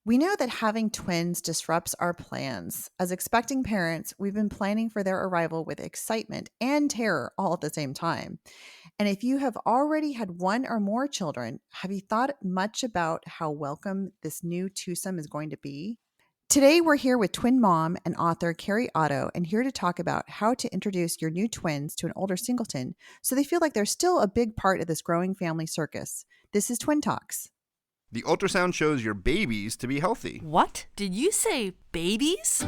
We know that having twins disrupts our plans. As expecting parents, we've been planning for their arrival with excitement and terror all at the same time. And if you have already had one or more children, have you thought much about how welcome this new twosome is going to be? Today, we're here with twin mom and author Kerri Otto, and here to talk about how to introduce your new twins to an older singleton so they feel like they're still a big part of this growing family circus. This is Twin Talks. The ultrasound shows your babies to be healthy. What? Did you say babies?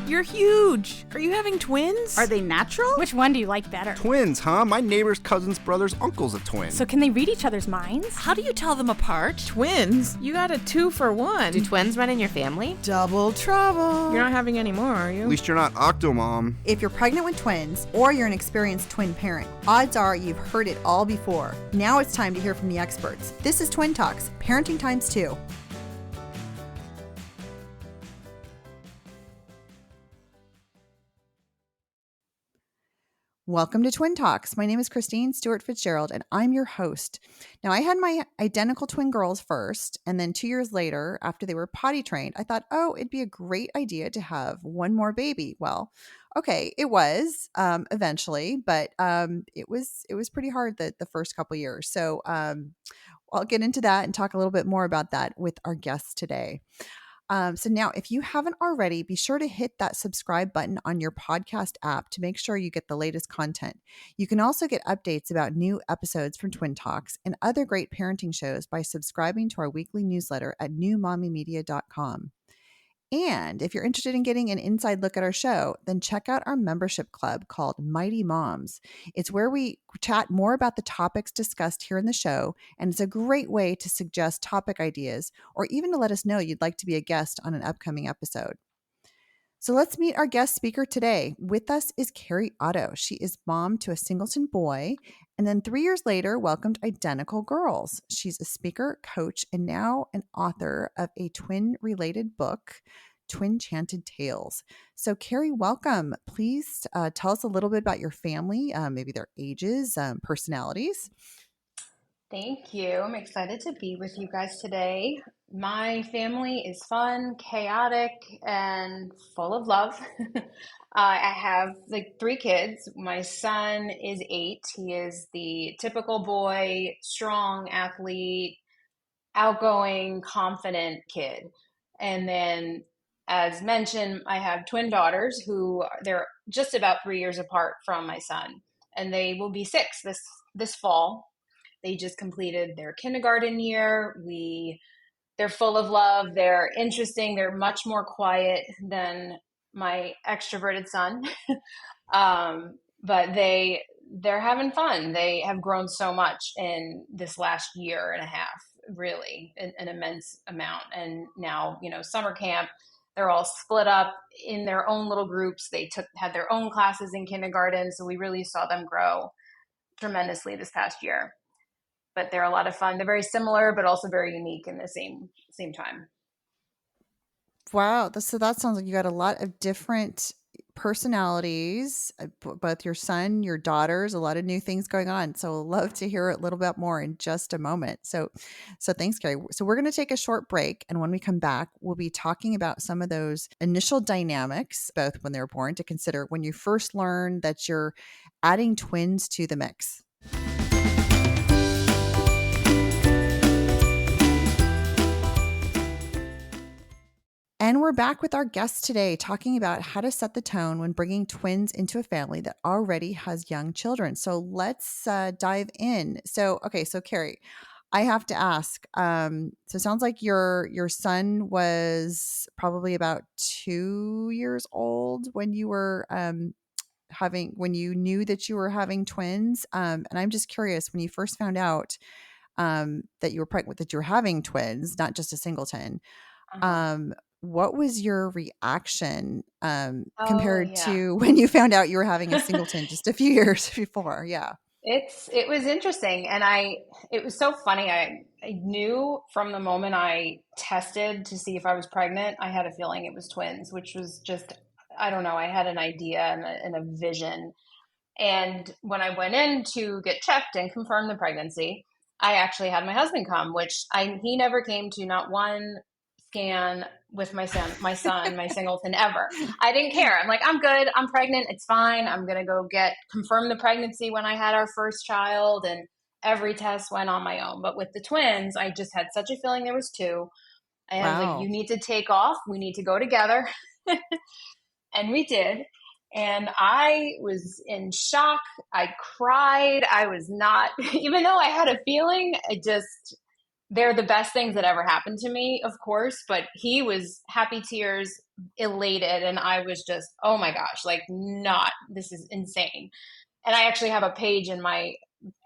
You're huge. Are you having twins? Are they natural? Which one do you like better? Twins, huh? My neighbor's cousin's brother's uncle's a twin. So can they read each other's minds? How do you tell them apart? Twins? You got a 2 for 1. Do twins run in your family? Double trouble. You're not having any more, are you? At least you're not Octomom. If you're pregnant with twins or you're an experienced twin parent, odds are you've heard it all before. Now it's time to hear from the experts. This is Twin Talks, Parenting Times 2. Welcome to Twin Talks. My name is Christine Stewart Fitzgerald, and I'm your host. Now, I had my identical twin girls first, and then 2 years later, after they were potty trained, I thought, it'd be a great idea to have one more baby. Well, okay, it was eventually, but it was pretty hard the first couple years. So I'll get into that and talk a little bit more about that with our guests today. So now, if you haven't already, be sure to hit that subscribe button on your podcast app to make sure you get the latest content. You can also get updates about new episodes from Twin Talks and other great parenting shows by subscribing to our weekly newsletter at newmommymedia.com. And if you're interested in getting an inside look at our show, then check out our membership club called Mighty Moms. It's where we chat more about the topics discussed here in the show, and it's a great way to suggest topic ideas or even to let us know you'd like to be a guest on an upcoming episode. So let's meet our guest speaker today. With us is Kerri Otto. She is mom to a singleton boy, and then 3 years later welcomed identical girls. She's a speaker, coach, and now an author of a twin-related book, Twin Chanted Tales. So Kerri, welcome. Please tell us a little bit about your family, maybe their ages, personalities. Thank you. I'm excited to be with you guys today. My family is fun, chaotic, and full of love. I have 3 kids. My son is 8. He is the typical boy, strong athlete, outgoing, confident kid. And then, as mentioned, I have twin daughters who they're just about 3 years apart from my son, and they will be 6 this fall. They just completed their kindergarten year. They're full of love. They're interesting. They're much more quiet than my extroverted son. But they're having fun. They have grown so much in this last year and a half, really, an immense amount. And now, summer camp, they're all split up in their own little groups. They had their own classes in kindergarten. So we really saw them grow tremendously this past year. But they're a lot of fun. They're very similar, but also very unique in the same time. Wow. So that sounds like you got a lot of different personalities, both your son, your daughters, a lot of new things going on. So I'll love to hear a little bit more in just a moment. So thanks, Kerri. So we're going to take a short break. And when we come back, we'll be talking about some of those initial dynamics, both when they were born, to consider when you first learn that you're adding twins to the mix. And we're back with our guest today talking about how to set the tone when bringing twins into a family that already has young children. So let's dive in. So Kerri, I have to ask. So it sounds like your son was probably about 2 years old when you were when you knew that you were having twins. And I'm just curious, when you first found out that you were pregnant, that you were having twins, not just a singleton. What was your reaction compared to when you found out you were having a singleton just a few years before? Yeah. It was interesting. And it was so funny. I knew from the moment I tested to see if I was pregnant, I had a feeling it was twins, which was just, I don't know, I had an idea and a vision. And when I went in to get checked and confirm the pregnancy, I actually had my husband come, which he never came to not one scan with my Singleton ever. I didn't care. I'm like, I'm good. I'm pregnant. It's fine. I'm going to go confirm the pregnancy when I had our first child. And every test went on my own. But with the twins, I just had such a feeling there was two. And I was like, you Wow. need to take off. We need to go together. And we did. And I was in shock. I cried. I was not, even though I had a feeling, they're the best things that ever happened to me, of course. But he was happy tears, elated. And I was just, oh my gosh, like, this is insane. And I actually have a page in my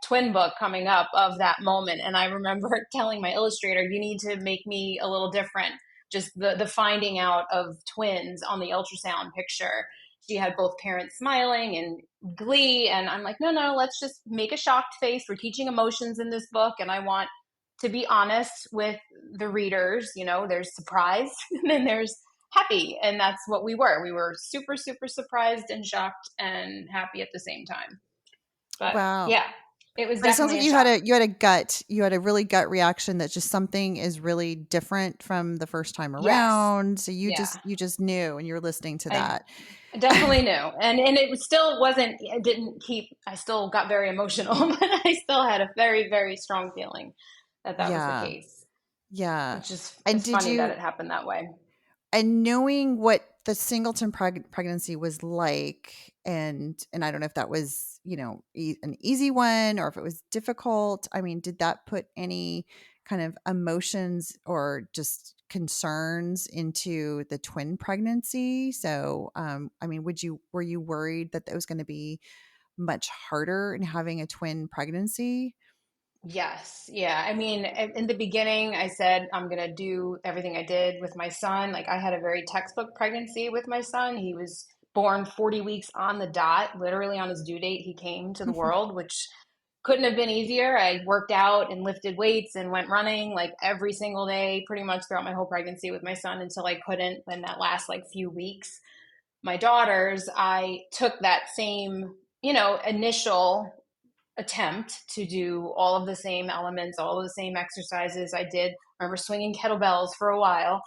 twin book coming up of that moment. And I remember telling my illustrator, you need to make me a little different. Just the finding out of twins on the ultrasound picture. She had both parents smiling and glee. And I'm like, no, let's just make a shocked face. We're teaching emotions in this book. And I want to be honest with the readers. There's surprise and then there's happy. And that's what we were. We were super, super surprised and shocked and happy at the same time. But Wow. yeah, it was But it sounds definitely like a shock. you had a really gut reaction that just something is really different from the first time Yes. around. So Yeah. you just knew and you were listening to I that. definitely knew. And still wasn't, it didn't keep, I still got very emotional, but I still had a very, very strong feeling that was the Yeah. case, Yeah. which is, And it's did funny that you it happened that way. and knowing what the Singleton pregnancy was like, and I don't know if that was, an easy one or if it was difficult. I mean, did that put any kind of emotions or just concerns into the twin pregnancy? So, I mean, were you worried that it was going to be much harder in having a twin pregnancy? Yes. Yeah. I mean, in the beginning, I said, I'm going to do everything I did with my son. Like, I had a very textbook pregnancy with my son. He was born 40 weeks on the dot, literally on his due date. He came to the world, which couldn't have been easier. I worked out and lifted weights and went running like every single day, pretty much throughout my whole pregnancy with my son until I couldn't in that last like few weeks. My daughters, I took that same, initial attempt to do all of the same elements, all of the same exercises I did. I remember swinging kettlebells for a while.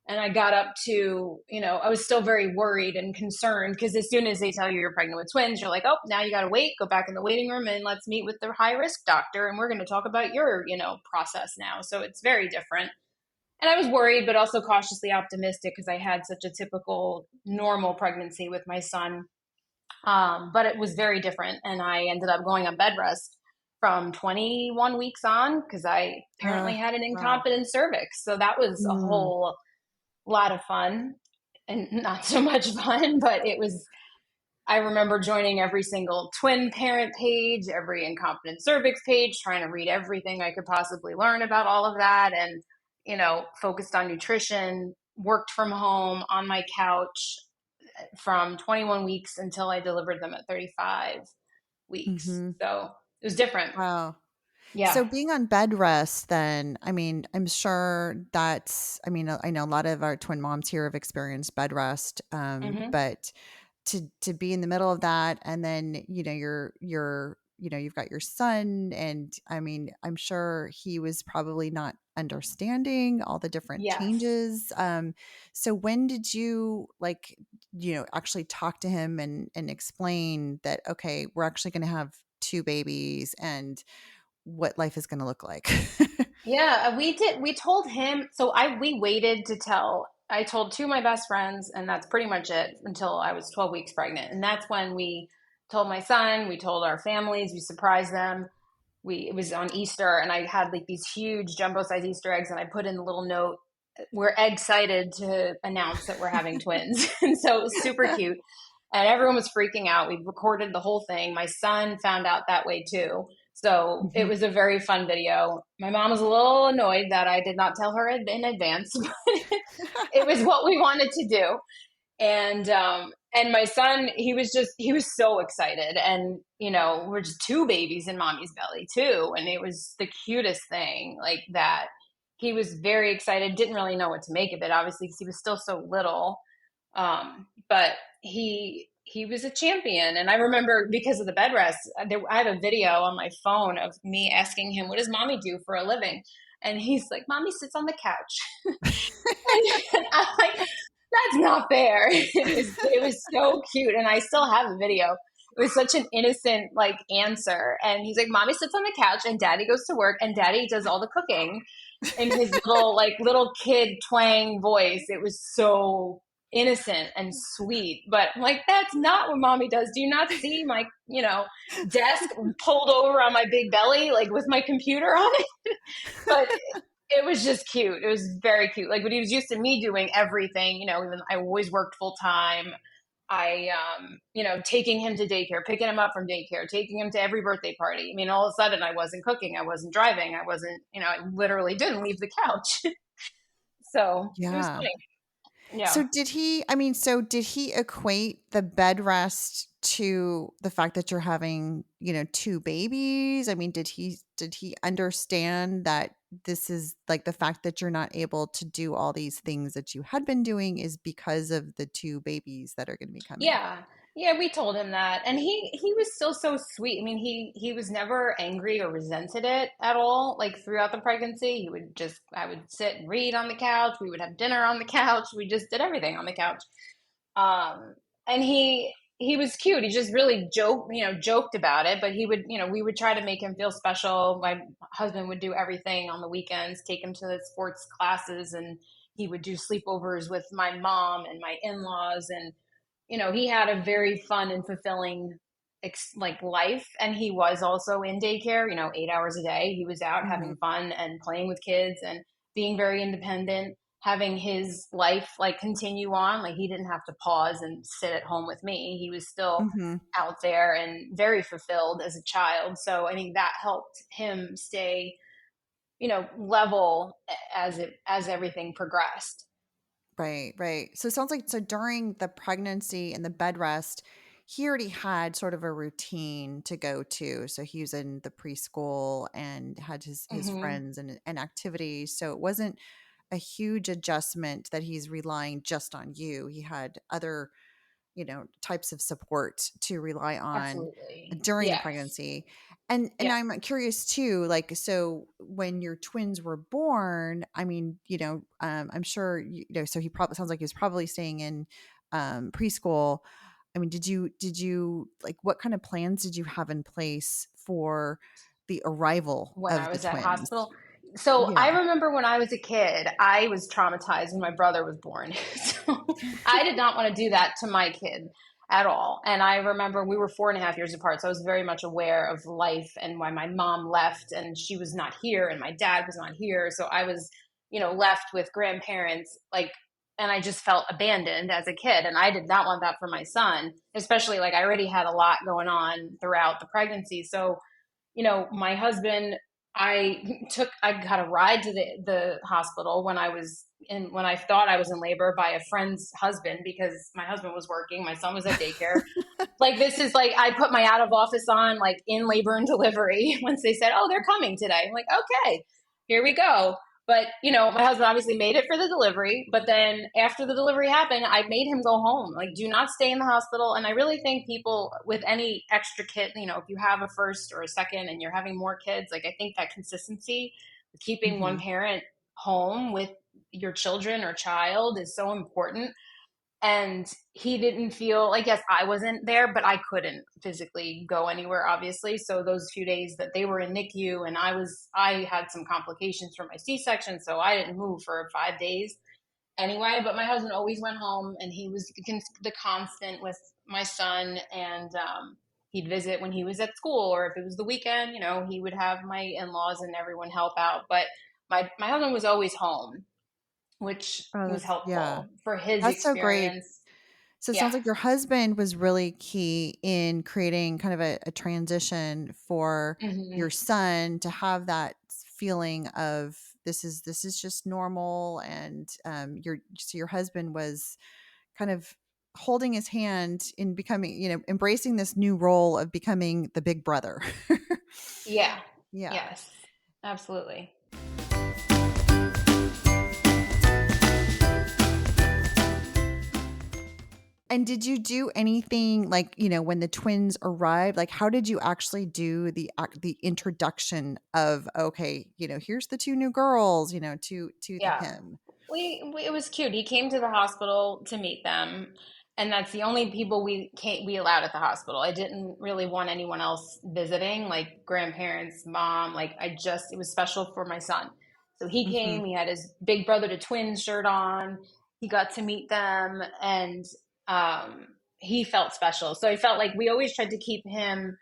And I got up to, I was still very worried and concerned because as soon as they tell you you're pregnant with twins, you're like, oh, now you got to wait, go back in the waiting room and let's meet with the high risk doctor. And we're going to talk about your, process now. So it's very different. And I was worried, but also cautiously optimistic because I had such a typical normal pregnancy with my son. But it was very different. And I ended up going on bed rest from 21 weeks on because I apparently had an Wow. incompetent cervix. So that was a Mm. whole lot of fun and not so much fun, but I remember joining every single twin parent page, every incompetent cervix page, trying to read everything I could possibly learn about all of that. And, focused on nutrition, worked from home on my couch from 21 weeks until I delivered them at 35 weeks. Hmm. So it was different. Wow. Yeah. So being on bed rest then, I mean, I'm sure I mean, I know a lot of our twin moms here have experienced bed rest, Hmm. but to be in the middle of that and then, you've got your son and I mean, I'm sure he was probably not understanding all the different Yes. changes. So when did you actually talk to him and explain that, okay, we're actually going to have two babies and what life is gonna look like. Yeah, we did. We told him. We waited to tell. I told two of my best friends, and that's pretty much it until I was 12 weeks pregnant. And that's when we told my son, we told our families, we surprised them. It was on Easter, and I had like these huge jumbo size Easter eggs, and I put in a little note, we're excited to announce that we're having twins. And so it was super cute. And everyone was freaking out. We recorded the whole thing. My son found out that way too. So it Mhm. was a very fun video. My mom was a little annoyed that I did not tell her in advance, but it was what we wanted to do. And my son, he was so excited. And, we're just two babies in mommy's belly too. And it was the cutest thing like that. He was very excited, didn't really know what to make of it, obviously, because he was still so little. But he was a champion. And I remember because of the bed rest, I have a video on my phone of me asking him, what does mommy do for a living? And he's like, Mommy sits on the couch. And I'm like, that's not fair. It was so cute. And I still have the video. It was such an innocent like answer. And he's like, Mommy sits on the couch and Daddy goes to work and Daddy does all the cooking in his little kid twang voice. It was so innocent and sweet. But I'm like, that's not what Mommy does. Do you not see my, desk pulled over on my big belly, like with my computer on it? But it was just cute. It was very cute. Like, when he was used to me doing everything, even I always worked full time. I, taking him to daycare, picking him up from daycare, taking him to every birthday party. I mean, all of a sudden I wasn't cooking. I wasn't driving. I wasn't, I literally didn't leave the couch. So it was Yeah. funny. Yeah. So did he equate the bed rest to the fact that you're having, two babies? I mean, did he understand that this is like the fact that you're not able to do all these things that you had been doing is because of the two babies that are going to be coming? Yeah. Yeah, we told him that. And he was still so sweet. I mean, he was never angry or resented it at all. Like, throughout the pregnancy, I would sit and read on the couch. We would have dinner on the couch. We just did everything on the couch. And he was cute. He just really joked about it, but he would, we would try to make him feel special. My husband would do everything on the weekends, take him to the sports classes, and he would do sleepovers with my mom and my in-laws. And he had a very fun and fulfilling life. And he was also in daycare, 8 hours a day. He was out having fun and playing with kids and being very independent, having his life continue on. Like, he didn't have to pause and sit at home with me. He was still out there and very fulfilled as a child. So I think that helped him stay, level as everything progressed. Right, right. So it sounds like during the pregnancy and the bed rest, he already had sort of a routine to go to. So he was in the preschool and had his Mm-hmm. friends and activities. So it wasn't a huge adjustment that he's relying just on you. He had other, types of support to rely on Absolutely. during the Yes. pregnancy. And Yeah. I'm curious too, like, so when your twins were born, I mean, I'm sure, so he probably sounds like he was probably staying in preschool. I mean, did you like, what kind of plans did you have in place for the arrival When I of the was at twins? hospital. So I Yeah. remember when I was a kid, I was traumatized when my brother was born. So I did not want to do that to my kid at all. And I remember we were 4.5 years apart. So I was very much aware of life and why my mom left and she was not here and my dad was not here. So I was, left with grandparents, and I just felt abandoned as a kid. And I did not want that for my son, especially I already had a lot going on throughout the pregnancy. So my husband, I got a ride to the hospital when I thought I was in labor by a friend's husband because my husband was working. My son was at daycare. This is I put my out of office on in labor and delivery once they said, oh, they're coming today. I'm like, okay, here we go. But, my husband obviously made it for the delivery. But then after the delivery happened, I made him go home. Do not stay in the hospital. And I really think people with any extra kid, if you have a first or a second and you're having more kids, I think that consistency, keeping one parent home with your children or child is so important. And he didn't feel yes, I wasn't there, but I couldn't physically go anywhere, obviously. So those few days that they were in NICU and I had some complications from my C-section. So I didn't move for 5 days anyway, but my husband always went home and he was the constant with my son. And he'd visit when he was at school or if it was the weekend, he would have my in-laws and everyone help out. But my husband was always home, which Oh, was yeah. helpful for his That's so great. experience. So it sounds Yeah. like your husband was really key in creating kind of a transition for Hmm. your son to have that feeling of this is just normal, and your husband was kind of holding his hand in becoming, embracing this new role of becoming the big brother. Yeah. Yeah. Yes. Absolutely. And did you do anything like, when the twins arrived, like how did you actually do the introduction of, okay, here's the two new girls, to Yeah. him? It was cute. He came to the hospital to meet them, and that's the only people we allowed at the hospital. I didn't really want anyone else visiting, like grandparents, mom. Like it was special for my son. So he Mhm. came. He had his big brother to twins shirt on. He got to meet them, and he felt special. So I felt like we always tried to keep him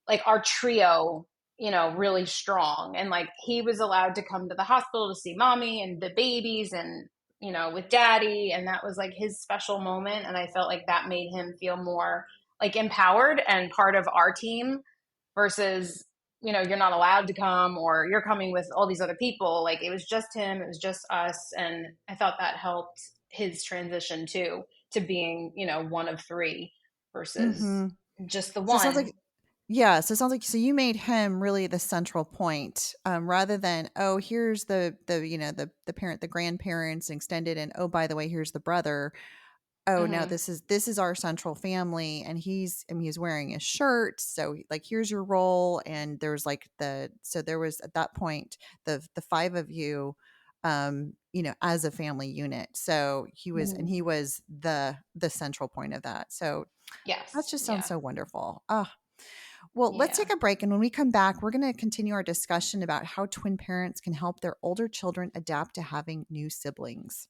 like our trio, really strong. And like he was allowed to come to the hospital to see mommy and the babies and, with daddy. And that was like his special moment. And I felt like that made him feel more like empowered and part of our team versus, you're not allowed to come or you're coming with all these other people. Like it was just him, it was just us. And I thought that helped his transition too, to being, one of three versus Mhm. just the So it sounds one. like Yeah, so it sounds like so you made him really the central point, rather than, oh, here's the parent, the grandparents extended, and oh, by the way, here's the brother. Oh, now Hmm. this is our central family, and he's wearing a shirt, so like here's your role, and there's like so there was at that point the five of you, as a family unit. So he was the central point of that. So that Yes. just sounds Yeah. so wonderful. Well, let's Yeah. take a break. And when we come back, we're going to continue our discussion about how twin parents can help their older children adapt to having new siblings.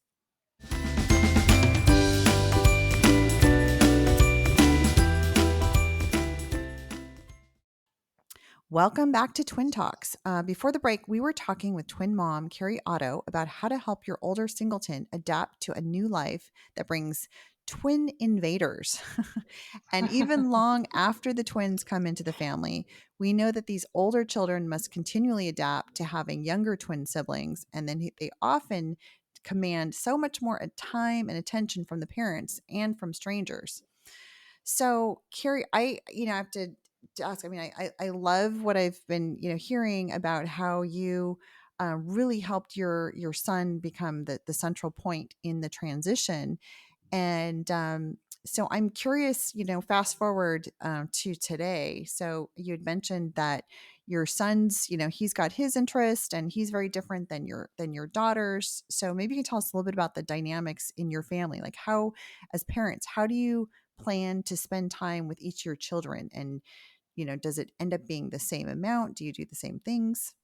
Welcome back to Twin Talks. Before the break, we were talking with twin mom Kerri Otto about how to help your older singleton adapt to a new life that brings twin invaders. And even long after the twins come into the family, we know that these older children must continually adapt to having younger twin siblings, and then they often command so much more time and attention from the parents and from strangers. So, Carrie, I have to ask. I mean, I love what I've been, hearing about how you really helped your son become the central point in the transition. And so I'm curious, fast forward to today. So you had mentioned that your son's, he's got his interest and he's very different than your daughter's. So maybe you can tell us a little bit about the dynamics in your family. Like how, as parents, how do you plan to spend time with each of your children? And, does it end up being the same amount? Do you do the same things?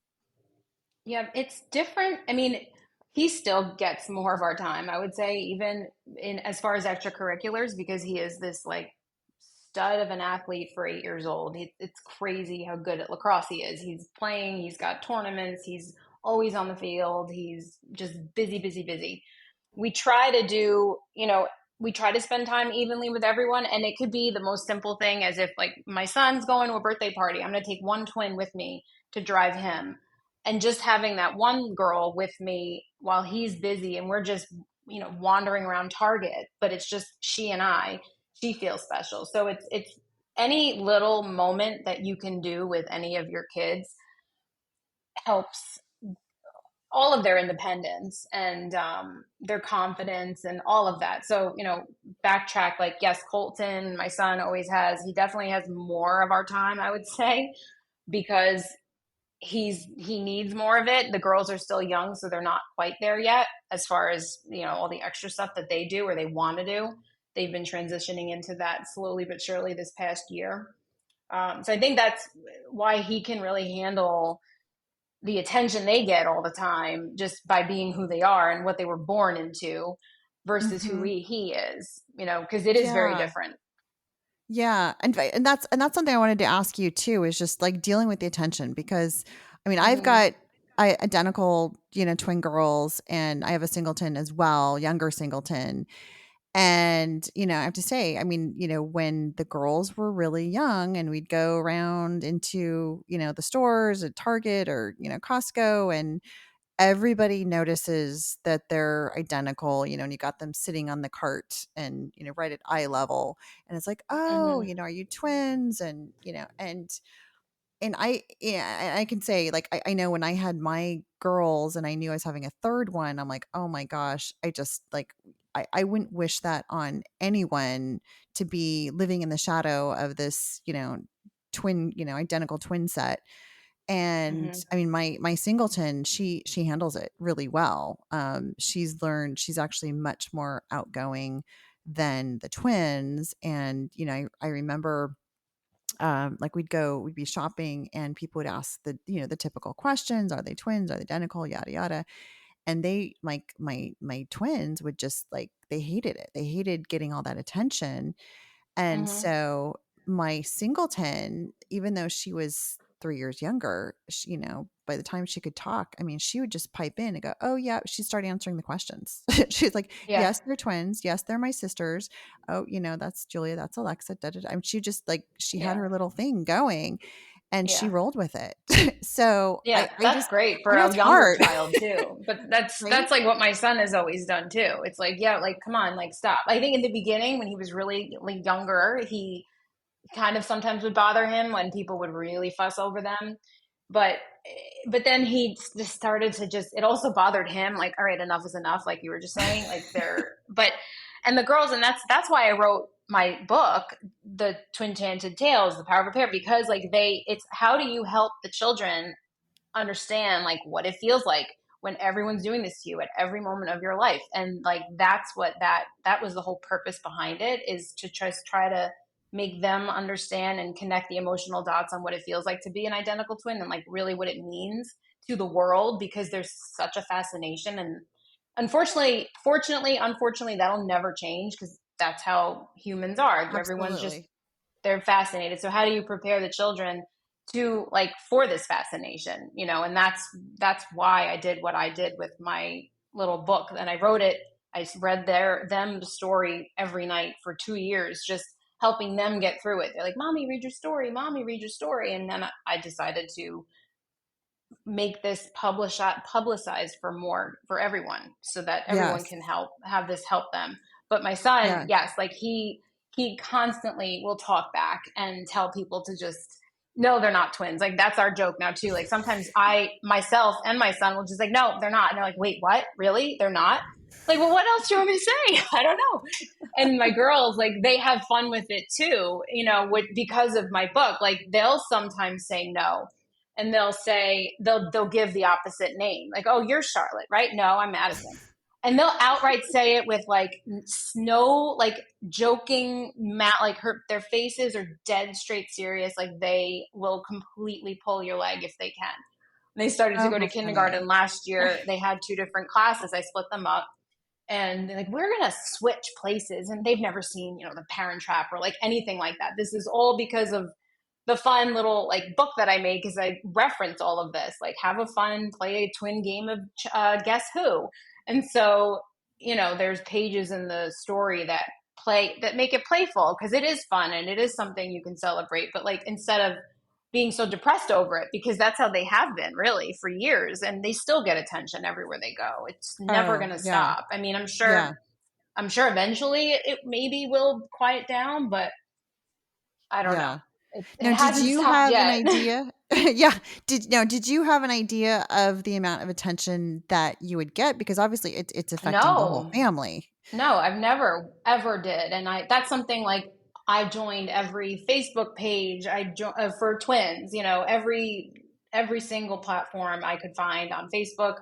Yeah, it's different. I mean, he still gets more of our time, I would say, even in as far as extracurriculars, because he is this like stud of an athlete for 8 years old. It's crazy how good at lacrosse he is. He's playing, he's got tournaments, he's always on the field, he's just busy, busy, busy. We try to do, we try to spend time evenly with everyone. And it could be the most simple thing as if, like, my son's going to a birthday party. I'm going to take one twin with me to drive him. And just having that one girl with me while he's busy and we're just, wandering around Target, but it's just she and I, she feels special. So it's any little moment that you can do with any of your kids helps all of their independence and their confidence and all of that. So, backtrack, like, yes, Colton, my son, always has, he definitely has more of our time, I would say, because he needs more of it. The girls are still young, so they're not quite there yet as far as, all the extra stuff that they do or they want to do. They've been transitioning into that slowly but surely this past year. So I think that's why he can really handle the attention they get all the time just by being who they are and what they were born into versus who Hmm. he is, because it is very Yeah. different. Yeah, and that's something I wanted to ask you too, is just like dealing with the attention, because I mean, I've Hmm. got identical, twin girls, and I have a singleton as well, younger singleton. And, I have to say, I mean, when the girls were really young and we'd go around into, the stores at Target or, Costco, and everybody notices that they're identical, and you got them sitting on the cart and, right at eye level. And it's like, oh, Hmm. are you twins? And, and I can say, like, I know when I had my girls and I knew I was having a third one, I'm like, oh my gosh, I just like, I wouldn't wish that on anyone, to be living in the shadow of this, twin, identical twin set. And Hmm. I mean, my Singleton, she handles it really well. She's actually much more outgoing than the twins. And I remember, like we'd be shopping and people would ask the typical questions: are they twins, are they identical, yada yada. And they, like, my twins would just, like, they hated it, they hated getting all that attention. And Hmm. so my Singleton, even though she was 3 years younger, by the time she could talk, I mean, she would just pipe in and go, "Oh yeah." She'd start answering the questions. She's like, Yeah. "Yes, they're twins. Yes, they're my sisters. Oh, that's Julia. That's Alexa." Da, da, da. I mean, she just, like, she had Yeah. her little thing going, and she Yeah. rolled with it. So Yeah, I that's just, great for I know a it's younger hard, child too. But right? that's like what my son has always done too. It's like, yeah, like come on, like stop. I think in the beginning when he was really like younger, he kind of sometimes would bother him when people would really fuss over them. But but then he just started to just, it also bothered him, like, all right, enough is enough, like you were just saying, like they're, but and the girls, and that's why I wrote my book, The Twin Enchanted Tales, The Power of a Pair, because like it's how do you help the children understand like what it feels like when everyone's doing this to you at every moment of your life. And like that's what that was the whole purpose behind it, is to just try to make them understand and connect the emotional dots on what it feels like to be an identical twin, and like really what it means to the world, because there's such a fascination. And unfortunately that'll never change, because that's how humans are. Everyone's just, Absolutely. they're fascinated. So how do you prepare the children to like for this fascination, and that's why I did what I did with my little book. And I wrote it, I read them the story every night for 2 years, just helping them get through it. They're like, mommy, read your story, mommy, read your story. And then I decided to make this publicized for everyone, so that everyone Yes. can have this help them. But my son, Yeah. yes, like he constantly will talk back and tell people to just, no, they're not twins. Like that's our joke now too. Like sometimes I myself and my son will just like, no, they're not. And they're like, wait, what? Really? They're not? Like, well, what else do you want me to say? I don't know. And my girls, like, they have fun with it too, because of my book. Like they'll sometimes say no, and they'll give the opposite name, like, oh, you're Charlotte, right? No, I'm Madison. And they'll outright say it with like snow, like joking, like their faces are dead straight serious. Like they will completely pull your leg if they can. And they started to Oh, go to how kindergarten funny. last year. They had two different classes. I split them up, and they're like, we're gonna switch places. And they've never seen, the Parent Trap or like anything like that. This is all because of the fun little like book that I made, because I reference all of this, like have a fun, play a twin game of guess who. And so, there's pages in the story that make it playful, because it is fun and it is something you can celebrate. But like instead of being so depressed over it, because that's how they have been really for years, and they still get attention everywhere they go. It's never Oh, going to yeah. stop. I mean, Yeah. I'm sure eventually it maybe will quiet down, but I don't know. Yeah. It Now, did hasn't you stopped have an yet. idea? Yeah. Did you have an idea of the amount of attention that you would get? Because obviously it's affecting the whole No, family. no, I've never ever did. And that's something like I joined every Facebook page for twins, every single platform I could find on Facebook.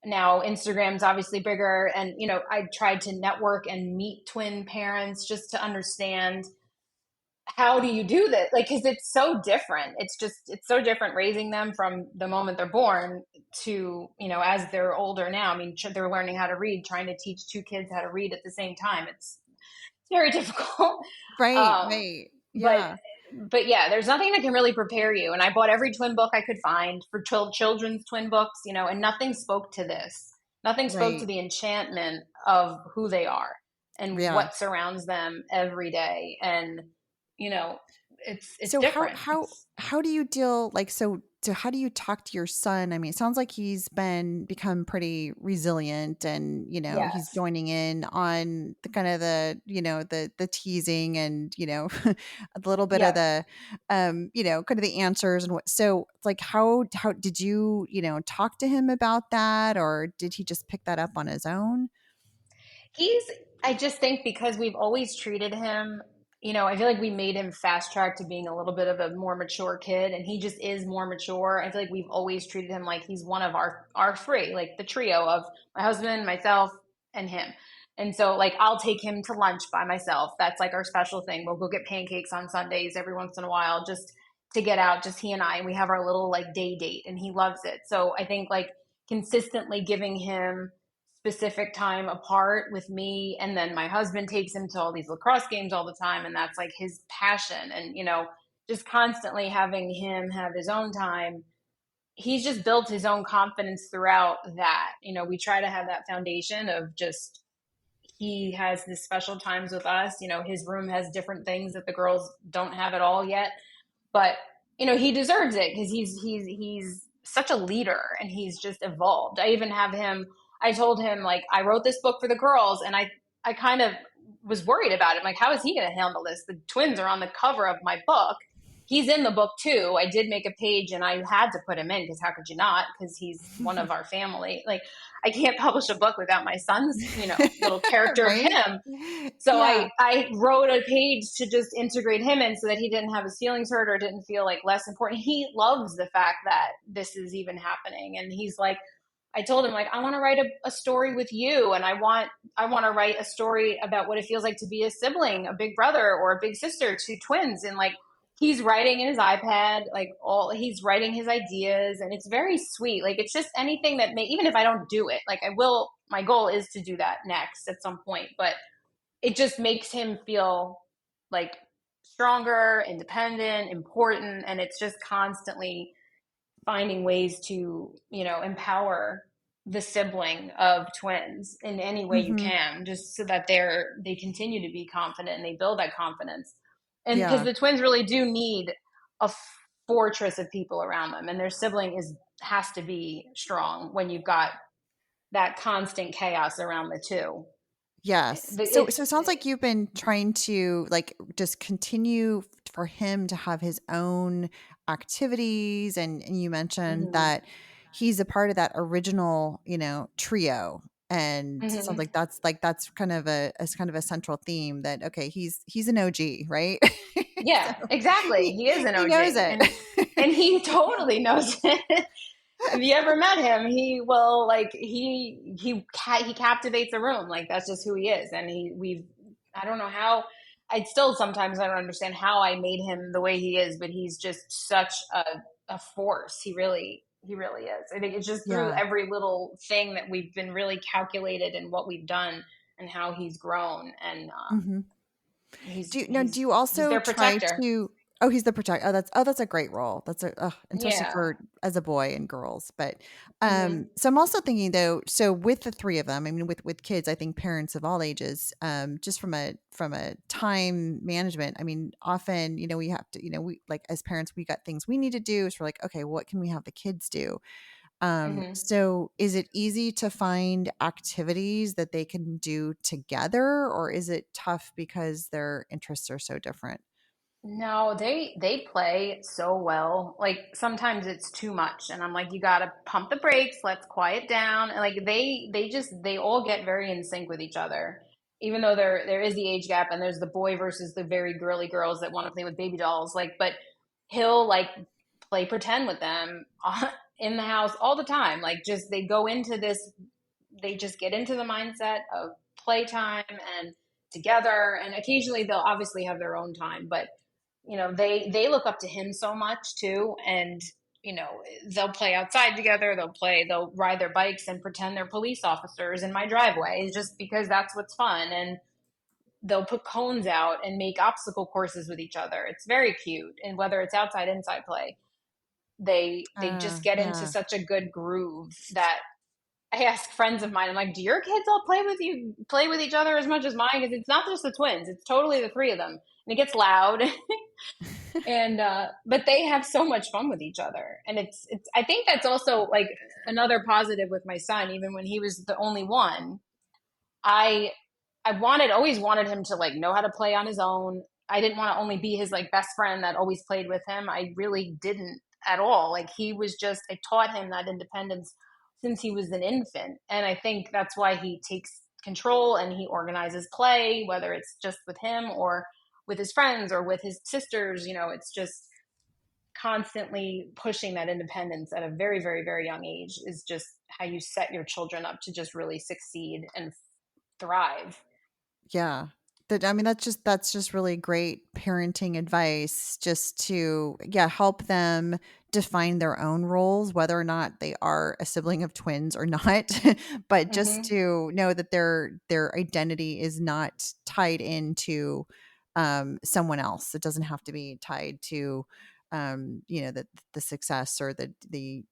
Now Instagram's obviously bigger, and I tried to network and meet twin parents just to understand how do you do this, like, because it's so different. It's so different raising them from the moment they're born to as they're older now. I mean, they're learning how to read. Trying to teach two kids how to read at the same time, it's very difficult. Right, um right. but Yeah. yeah, there's nothing that can really prepare you. And I bought every twin book I could find for children's twin books, and nothing spoke to this. Nothing spoke to Right. the enchantment of who they are and Yeah. what surrounds them every day. And you know, it's So different. how do you deal, like, so how do you talk to your son? I mean, it sounds like he's become pretty resilient, and he's Yes. joining in on the kind of the teasing, and a little bit of Yep. the kind of the answers, and what. So like, how did you talk to him about that, or did he just pick that up on his own? I just think because we've always treated him, I feel like we made him fast track to being a little bit of a more mature kid, and he just is more mature. I feel like we've always treated him like he's one of our three, like the trio of my husband, myself, and him. And so, like, I'll take him to lunch by myself. That's like our special thing. We'll go get pancakes on Sundays every once in a while, just to get out, just he and I. And we have our little like day date, and he loves it. So I think like consistently giving him specific time apart with me, and then my husband takes him to all these lacrosse games all the time, and that's like his passion. And just constantly having him have his own time, he's just built his own confidence throughout that. We try to have that foundation of just he has these special times with us. His room has different things that the girls don't have at all yet, but he deserves it because he's such a leader, and he's just evolved. I told him, like, I wrote this book for the girls, and I kind of was worried about it. I'm like, how is he going to handle this? The twins are on the cover of my book. He's in the book too. I did make a page, and I had to put him in because how could you not? Because he's one of our family. Like, I can't publish a book without my son's, little character Right? of him. So Yeah. I wrote a page to just integrate him in so that he didn't have his feelings hurt or didn't feel like less important. He loves the fact that this is even happening. And he's like, I told him, like, I want to write a story with you. And I want to write a story about what it feels like to be a sibling, a big brother or a big sister to twins. And like, he's writing in his iPad, like he's writing his ideas, and it's very sweet. Like, it's just anything that even if I don't do it, like my goal is to do that next at some point, but it just makes him feel like stronger, independent, important. And it's just constantly finding ways to, empower the sibling of twins in any way you Hmm. can, just so that they continue to be confident and they build that confidence. And because Yeah. the twins really do need a fortress of people around them, and their sibling has to be strong when you've got that constant chaos around the two. Yes. So it sounds like you've been trying to like just continue for him to have his own activities, and you mentioned Mhm. that he's a part of that original, trio. And it sounds Mhm. like that's kind of a central theme that okay, he's an OG, right? So Yeah, exactly. he He is an he knows OG, it. and he totally knows it. Have you ever met him? He will, like, he captivates a room. Like, that's just who he is. And I don't know how. Sometimes I don't understand how I made him the way he is, but he's just such a force. He really is. I think it's just through Yeah. every little thing that we've been really calculated in what we've done and how he's grown. And Mhm. he's Do you he's also their try protector. to oh, he's the protector. That's a great role. That's especially Yeah. for as a boy and girls. But Hmm. so I'm also thinking though, so with the three of them, I mean with kids, I think parents of all ages, just from a time management, I mean, often, we have to, we like as parents, we got things we need to do. So we're like, okay, what can we have the kids do? Hmm. So is it easy to find activities that they can do together, or is it tough because their interests are so different? No, they play so well. Like, sometimes it's too much, and I'm like, you gotta pump the brakes. Let's quiet down. And like they all get very in sync with each other, even though there is the age gap, and there's the boy versus the very girly girls that want to play with baby dolls. Like, but he'll like play pretend with them in the house all the time. Like, just they just get into the mindset of playtime and together, and occasionally they'll obviously have their own time, but they look up to him so much too. And they'll play outside together, they'll ride their bikes and pretend they're police officers in my driveway just because that's what's fun. And they'll put cones out and make obstacle courses with each other. It's very cute. And whether it's outside inside play, they just get into Yeah. such a good groove that I ask friends of mine, I'm like, do your kids all play with each other as much as mine? Because it's not just the twins, it's totally the three of them. And it gets loud. And but they have so much fun with each other. And it's I think that's also like another positive with my son. Even when he was the only one, I always wanted him to like know how to play on his own. I didn't want to only be his like best friend that always played with him. I really didn't at all. Like, he was I taught him that independence since he was an infant. And I think that's why he takes control, and he organizes play, whether it's just with him or with his friends or with his sisters. It's just constantly pushing that independence at a very, very, very young age is just how you set your children up to just really succeed and thrive. Yeah. That's just really great parenting advice, just to, help them define their own roles, whether or not they are a sibling of twins or not, but just Mm-hmm. to know that their identity is not tied into someone else. It doesn't have to be tied to the success or the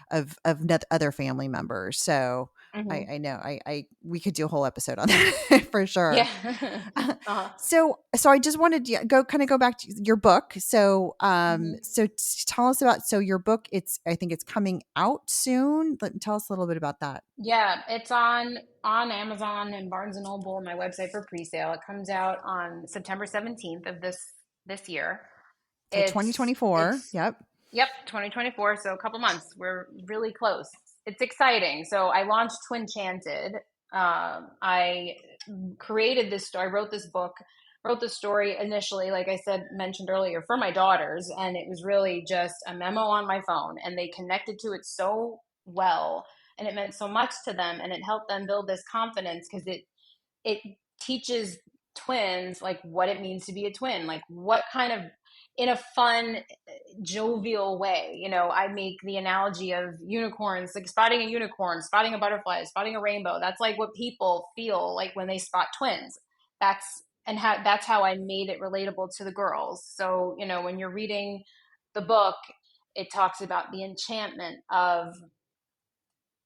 of other family members. So Mm-hmm. I know I we could do a whole episode on that for sure. Yeah. Uh-huh. So I just wanted to go back to your book. So Mm-hmm. tell us about your book. I think it's coming out soon. Tell us a little bit about that. Yeah, it's on Amazon and Barnes and Noble and my website for pre-sale. It comes out on September 17th of this year. So It's 2024. it's Yep. Yep, 2024, so a couple months. We're really close. It's exciting. So I launched Twin Chanted. I created this story, wrote the story initially, like I said, mentioned earlier, for my daughters. And it was really just a memo on my phone. And they connected to it so well. And it meant so much to them. And it helped them build this confidence because it teaches twins like what it means to be a twin, like what kind of, in a fun, jovial way. I make the analogy of unicorns, like spotting a unicorn, spotting a butterfly, spotting a rainbow. That's like what people feel like when they spot twins. That's how I made it relatable to the girls. So, when you're reading the book, it talks about the enchantment of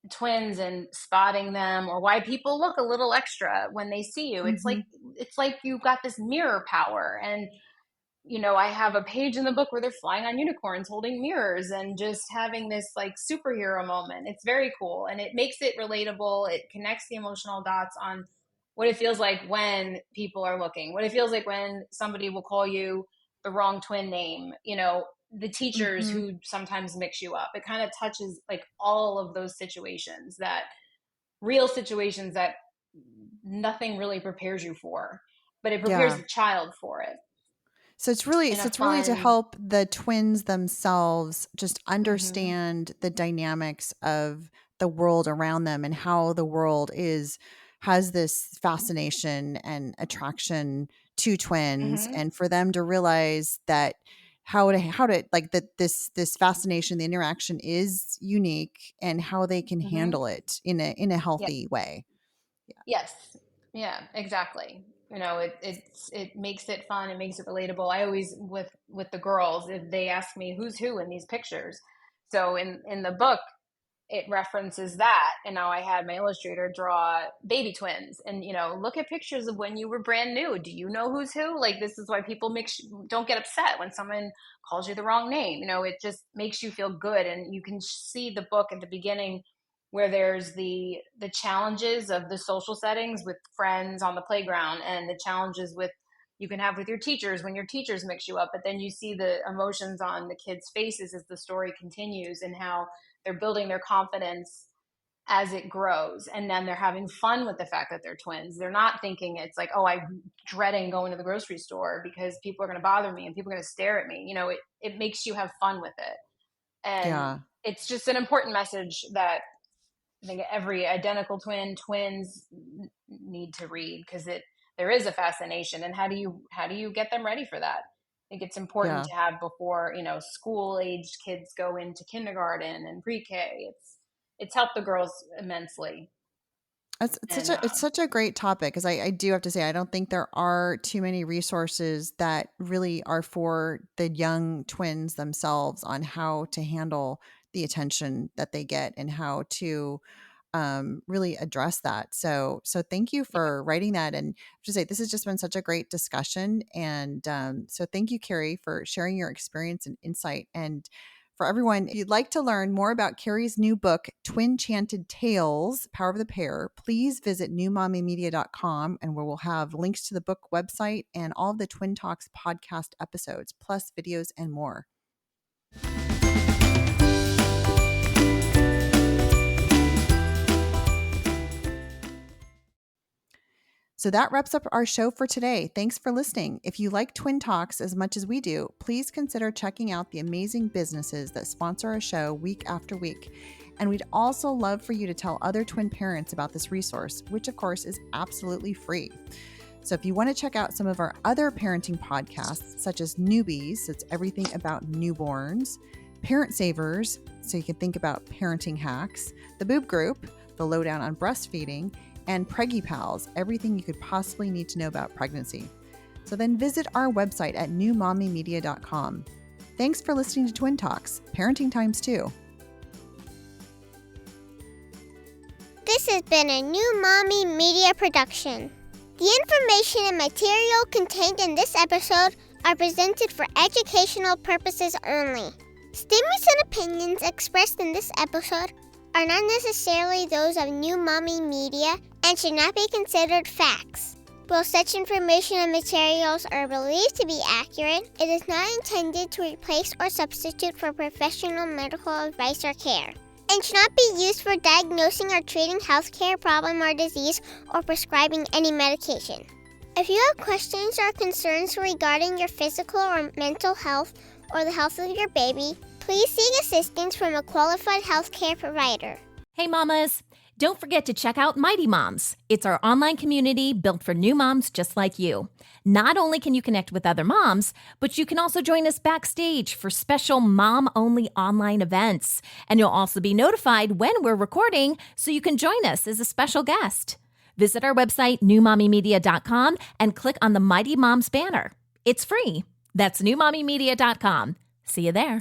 twins and spotting them, or why people look a little extra when they see you. Mm-hmm. It's like you've got this mirror power. And I have a page in the book where they're flying on unicorns holding mirrors and just having this like superhero moment. It's very cool. And it makes it relatable. It connects the emotional dots on what it feels like when people are looking, what it feels like when somebody will call you the wrong twin name, the teachers Mm-hmm. who sometimes mix you up. It kind of touches like all of those real situations that nothing really prepares you for, but it prepares Yeah. the child for it So in a it's really to fun. help the twins themselves just Mhm. understand the dynamics of the world around them and how the world has this fascination and attraction to twins, Mhm. and for them to realize that how to like that this fascination, the interaction is unique, and how they can Mhm. handle it in a Yeah. healthy way. Yes. Yeah, exactly. It makes it fun, it makes it relatable. I always, with the girls, if they ask me who's who in these pictures. So in the book, it references that. And now I had my illustrator draw baby twins, and look at pictures of when you were brand new. Do you know who's who? Like, this is why people don't get upset when someone calls you the wrong name. It just makes you feel good. And you can see the book at the beginning where there's the challenges of the social settings with friends on the playground, and the challenges with you can have with your teachers when your teachers mix you up. But then you see the emotions on the kids' faces as the story continues, and how they're building their confidence as it grows. And then they're having fun with the fact that they're twins. They're not thinking it's like, oh, I'm dreading going to the grocery store because people are going to bother me and people are going to stare at me. It makes you have fun with it. And Yeah. it's just an important message that I think every identical twins need to read, because there is a fascination. And how do you get them ready for that? I think it's important Yeah. to have before school aged kids go into kindergarten and pre-K. It's helped the girls immensely. And It's such a great topic, because I do have to say I don't think there are too many resources that really are for the young twins themselves on how to handle the attention that they get and how to really address that. So thank you yeah, for writing that. And to say, this has just been such a great discussion. And so thank you, Kerri, for sharing your experience and insight. And for everyone, if you'd like to learn more about Kerri's new book, Twin Chanted Tales, Power of the Pair, please visit newmommymedia.com, and where we'll have links to the book website and all of the Twin Talks podcast episodes, plus videos and more. So that wraps up our show for today. Thanks for listening. If you like Twin Talks as much as we do, please consider checking out the amazing businesses that sponsor our show week after week. And we'd also love for you to tell other twin parents about this resource, which of course is absolutely free. So if you want to check out some of our other parenting podcasts, such as Newbies, that's everything about newborns, Parent Savers, so you can think about parenting hacks, the Boob Group, the lowdown on breastfeeding, and Preggy Pals, everything you could possibly need to know about pregnancy. So then visit our website at newmommymedia.com. Thanks for listening to Twin Talks, Parenting Times 2. This has been a New Mommy Media production. The information and material contained in this episode are presented for educational purposes only. Statements and opinions expressed in this episode are not necessarily those of New Mommy Media and should not be considered facts. While such information and materials are believed to be accurate, it is not intended to replace or substitute for professional medical advice or care, and should not be used for diagnosing or treating healthcare problem or disease or prescribing any medication. If you have questions or concerns regarding your physical or mental health or the health of your baby, please seek assistance from a qualified healthcare provider. Hey mamas, don't forget to check out Mighty Moms. It's our online community built for new moms just like you. Not only can you connect with other moms, but you can also join us backstage for special mom-only online events. And you'll also be notified when we're recording so you can join us as a special guest. Visit our website, newmommymedia.com, and click on the Mighty Moms banner. It's free. That's newmommymedia.com. See you there.